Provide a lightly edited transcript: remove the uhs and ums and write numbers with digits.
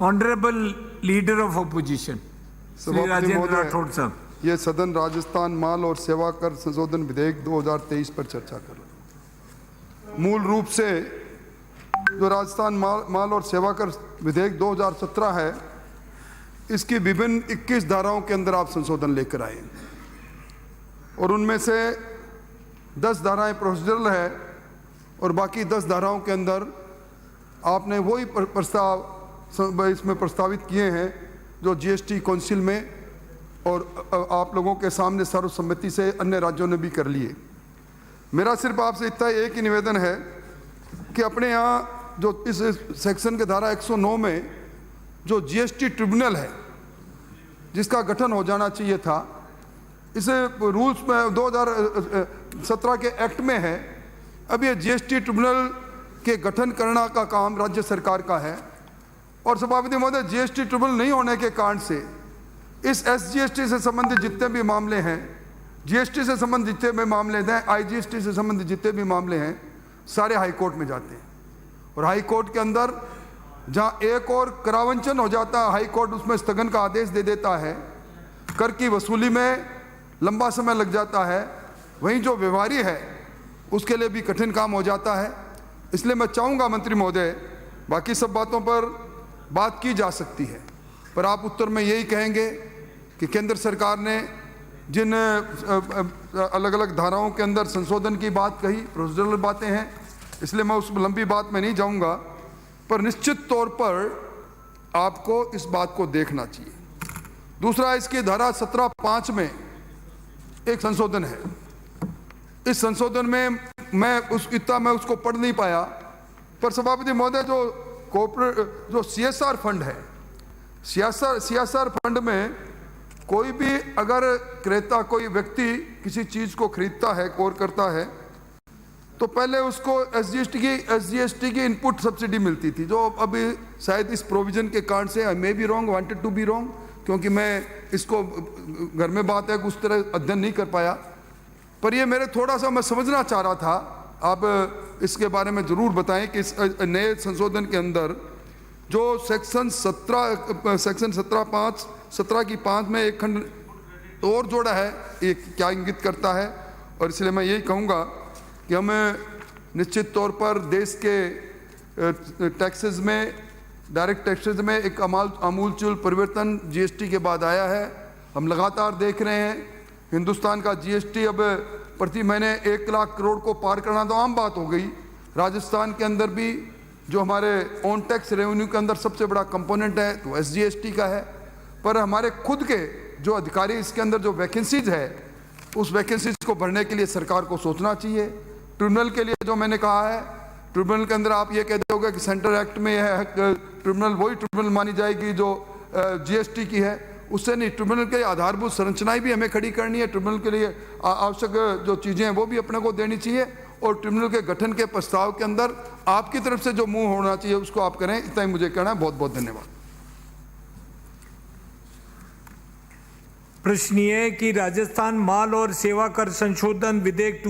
Honourable leader of opposition Shri Rajendra Rathore साहब, ये सदन राजस्थान माल और सेवा कर संशोधन विधेयक 2023 पर चर्चा कर रहा है। मूल रूप से जो राजस्थान माल और सेवा कर विधेयक 2017 है, इसकी विभिन्न 21 धाराओं के अंदर आप संशोधन लेकर आए और उनमें से 10 धाराएं प्रोसीजरल है और बाकी 10 धाराओं के अंदर आपने वही प्रस्ताव इसमें प्रस्तावित किए हैं जो जीएसटी काउंसिल में और आप लोगों के सामने सर्वसम्मति से अन्य राज्यों ने भी कर लिए। मेरा सिर्फ आपसे इतना एक ही निवेदन है कि अपने यहाँ जो इस सेक्शन के धारा 109 में जो जीएसटी ट्रिब्यूनल है जिसका गठन हो जाना चाहिए था, इसे रूल्स में 2017 के एक्ट में है। अब ये जीएसटी ट्रिब्यूनल के गठन करना का काम राज्य सरकार का है और सभापति महोदय, जीएसटी ट्रिब्यूनल नहीं होने के कारण से इस एसजीएसटी से संबंधित जितने भी मामले हैं, जीएसटी से संबंधित जितने भी मामले हैं, आईजीएसटी से संबंधित जितने भी मामले हैं, सारे हाई कोर्ट में जाते हैं और हाई कोर्ट के अंदर जहां एक और करावंचन हो जाता है, हाई कोर्ट उसमें स्थगन का आदेश दे देता है, कर की वसूली में लंबा समय लग जाता है, वहीं जो व्यवहारी है उसके लिए भी कठिन काम हो जाता है। इसलिए मैं चाहूँगा मंत्री महोदय, बाकी सब बातों पर बात की जा सकती है, पर आप उत्तर में यही कहेंगे कि केंद्र सरकार ने जिन अलग अलग धाराओं के अंदर संशोधन की बात कही, प्रोसीजरल बातें हैं, इसलिए मैं उस लंबी बात में नहीं जाऊंगा, पर निश्चित तौर पर आपको इस बात को देखना चाहिए। दूसरा, इसकी धारा 17(5) में एक संशोधन है। इस संशोधन में मैं उसको पढ़ नहीं पाया, पर सभापति महोदय, जो सीएसआर फंड है, सीएसआर फंड में कोई भी अगर क्रेता, कोई व्यक्ति किसी चीज को खरीदता है, कोर करता है, तो पहले उसको एसजीएसटी की इनपुट सब्सिडी मिलती थी, जो अभी शायद इस प्रोविजन के कारण से, I may be wrong, wanted to be wrong, क्योंकि मैं इसको घर में बात है उस तरह अध्ययन नहीं कर पाया, पर ये मेरे थोड़ा सा मैं समझना चाह रहा था। आप इसके बारे में जरूर बताएं कि इस नए संशोधन के अंदर जो सेक्शन 17 की 5 में एक खंड और जोड़ा है, ये क्या इंगित करता है। और इसलिए मैं यही कहूँगा कि हमें निश्चित तौर पर देश के टैक्सेस में, डायरेक्ट टैक्सेस में एक आमूलचूल परिवर्तन जीएसटी के बाद आया है। हम लगातार देख रहे हैं हिंदुस्तान का जीएसटी अब प्रति महीने 1 लाख करोड़ को पार करना तो आम बात हो गई। राजस्थान के अंदर भी जो हमारे ऑन टैक्स रेवेन्यू के अंदर सबसे बड़ा कंपोनेंट है तो एसजीएसटी का है, पर हमारे खुद के जो अधिकारी, इसके अंदर जो वैकेंसीज है, उस वैकेंसीज को भरने के लिए सरकार को सोचना चाहिए। ट्रिब्यूनल के लिए जो मैंने कहा है, ट्रिब्यूनल के अंदर आप ये कह दोगे कि सेंट्रल एक्ट में है ट्रिब्यूनल, वही ट्रिब्यूनल मानी जाएगी जो जीएसटी की है, उससे नहीं। ट्रिब्यूनल के आधारभूत संरचनाएं भी हमें खड़ी करनी है, ट्रिब्यूनल के लिए आवश्यक जो चीज़ें हैं वो भी अपने को देनी चाहिए, और ट्रिब्यूनल के गठन के प्रस्ताव के अंदर आपकी तरफ से जो मुंह होना चाहिए उसको आप करें। इतना ही मुझे कहना है। बहुत बहुत धन्यवाद। प्रश्न ये है कि राजस्थान माल और सेवा कर संशोधन विधेयक